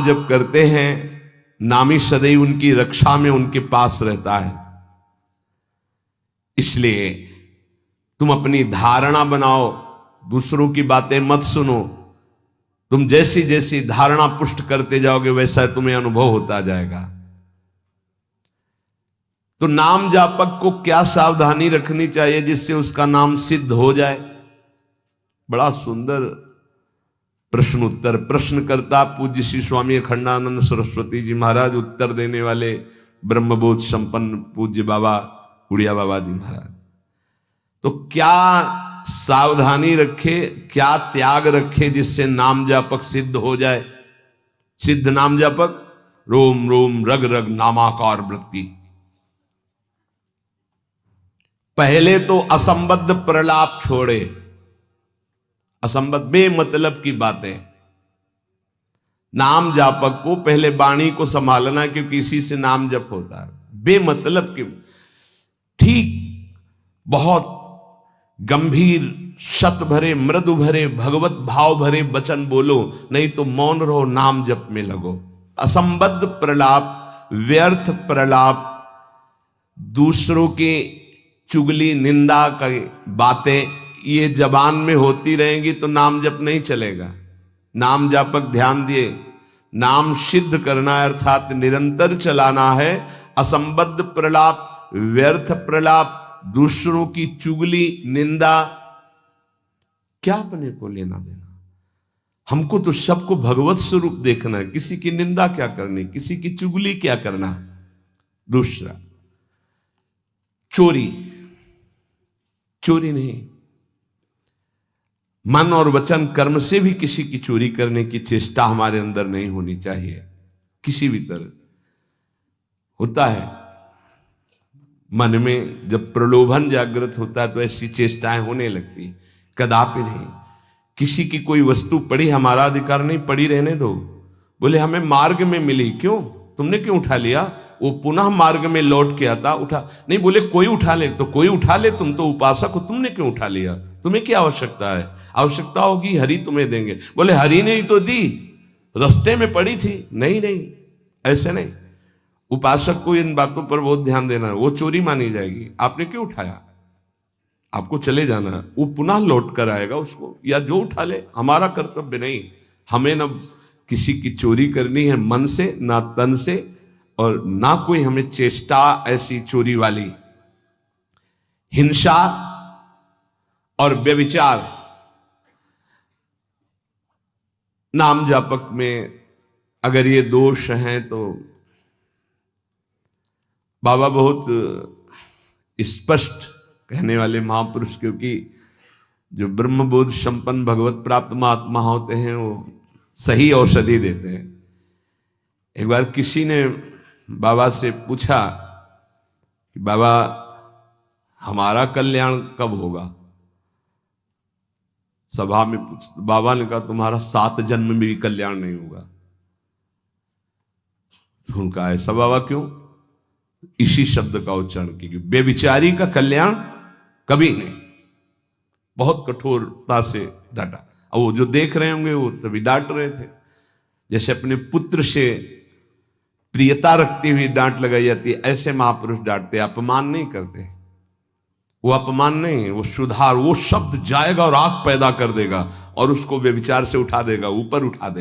नाम जप करते हैं, नामी सदैव उनकी रक्षा में उनके पास रहता है। इसलिए तुम अपनी धारणा बनाओ, दूसरों की बातें मत सुनो। तुम जैसी जैसी धारणा पुष्ट करते जाओगे वैसा तुम्हें अनुभव होता जाएगा। तो नाम जापक को क्या सावधानी रखनी चाहिए जिससे उसका नाम सिद्ध हो जाए? बड़ा सुंदर प्रश्न उत्तर प्रश्नकर्ता पूज्य श्री स्वामी अखंडानंद सरस्वती जी महाराज, उत्तर देने वाले ब्रह्मबोध संपन्न पूज्य बाबा उड़िया बाबा जी महाराज। तो क्या सावधानी रखे, क्या त्याग रखे जिससे नाम जापक सिद्ध हो जाए? सिद्ध नाम जापक रोम रोम रग रग नामाकार वृत्ति। पहले तो असंबद्ध प्रलाप छोड़े, असंबद्ध बेमतलब की बातें। नाम जापक को पहले वाणी को संभालना, क्योंकि इसी से नाम जप होता है। बेमतलब की, ठीक बहुत गंभीर शत भरे मृदु भरे भगवत भाव भरे वचन बोलो, नहीं तो मौन रहो, नाम जप में लगो। असंबद्ध प्रलाप, व्यर्थ प्रलाप, दूसरों के चुगली निंदा की बातें ये जबान में होती रहेंगी तो नाम जप नहीं चलेगा। नाम जापक ध्यान दिए, नाम सिद्ध करना है अर्थात निरंतर चलाना है। असंबद्ध प्रलाप, व्यर्थ प्रलाप, दूसरों की चुगली निंदा, क्या अपने को लेना देना? हमको तो सबको भगवत स्वरूप देखना है। किसी की निंदा क्या करनी, किसी की चुगली क्या करना। दूसरा, चोरी, चोरी नहीं, मन और वचन कर्म से भी किसी की चोरी करने की चेष्टा हमारे अंदर नहीं होनी चाहिए। किसी भी तरह होता है मन में, जब प्रलोभन जागृत होता है तो ऐसी चेष्टाएं होने लगती। कदापि नहीं। किसी की कोई वस्तु पड़ी, हमारा अधिकार नहीं, पड़ी रहने दो। बोले हमें मार्ग में मिली, क्यों, तुमने क्यों उठा लिया? वो पुनः मार्ग में लौट के आता, उठा नहीं। बोले कोई उठा ले, तो कोई उठा ले, तुम तो उपासक हो, तुमने क्यों उठा लिया? तुम्हें क्या आवश्यकता है? आवश्यकता होगी हरि तुम्हें देंगे। बोले हरि ने ही तो दी, रास्ते में पड़ी थी। नहीं नहीं, ऐसे नहीं। उपासक को इन बातों पर बहुत ध्यान देना है, वो चोरी मानी जाएगी। आपने क्यों उठाया? आपको चले जाना है, वो पुनः लौट कर आएगा उसको, या जो उठा ले। हमारा कर्तव्य नहीं, हमें न किसी की चोरी करनी है मन से, ना तन से, और ना कोई हमें चेष्टा ऐसी चोरी वाली। हिंसा और व्यभिचार नाम जापक में अगर ये दोष हैं तो बाबा बहुत स्पष्ट कहने वाले महापुरुष, क्योंकि जो ब्रह्मबोध संपन्न भगवत प्राप्त महात्मा होते हैं वो सही औषधि देते हैं। एक बार किसी ने बाबा से पूछा कि बाबा हमारा कल्याण कब होगा? सभा में पूछ, बाबा ने कहा तुम्हारा 7 जन्म में भी कल्याण नहीं होगा। तो उनका ऐसा बाबा क्यों? इसी शब्द का उच्चारण कीजिए, बेविचारी का कल्याण कभी नहीं। बहुत कठोरता से डांटा। और वो जो देख रहे होंगे वो तभी डांट रहे थे, जैसे अपने पुत्र से प्रियता रखती हुई डांट लगाई जाती है, ऐसे महापुरुष डांटते, अपमान नहीं करते। वो अपमान नहीं, वो सुधार, वो शब्द जाएगा और आग पैदा कर देगा और उसको व्यभिचार से उठा देगा, ऊपर उठा देगा।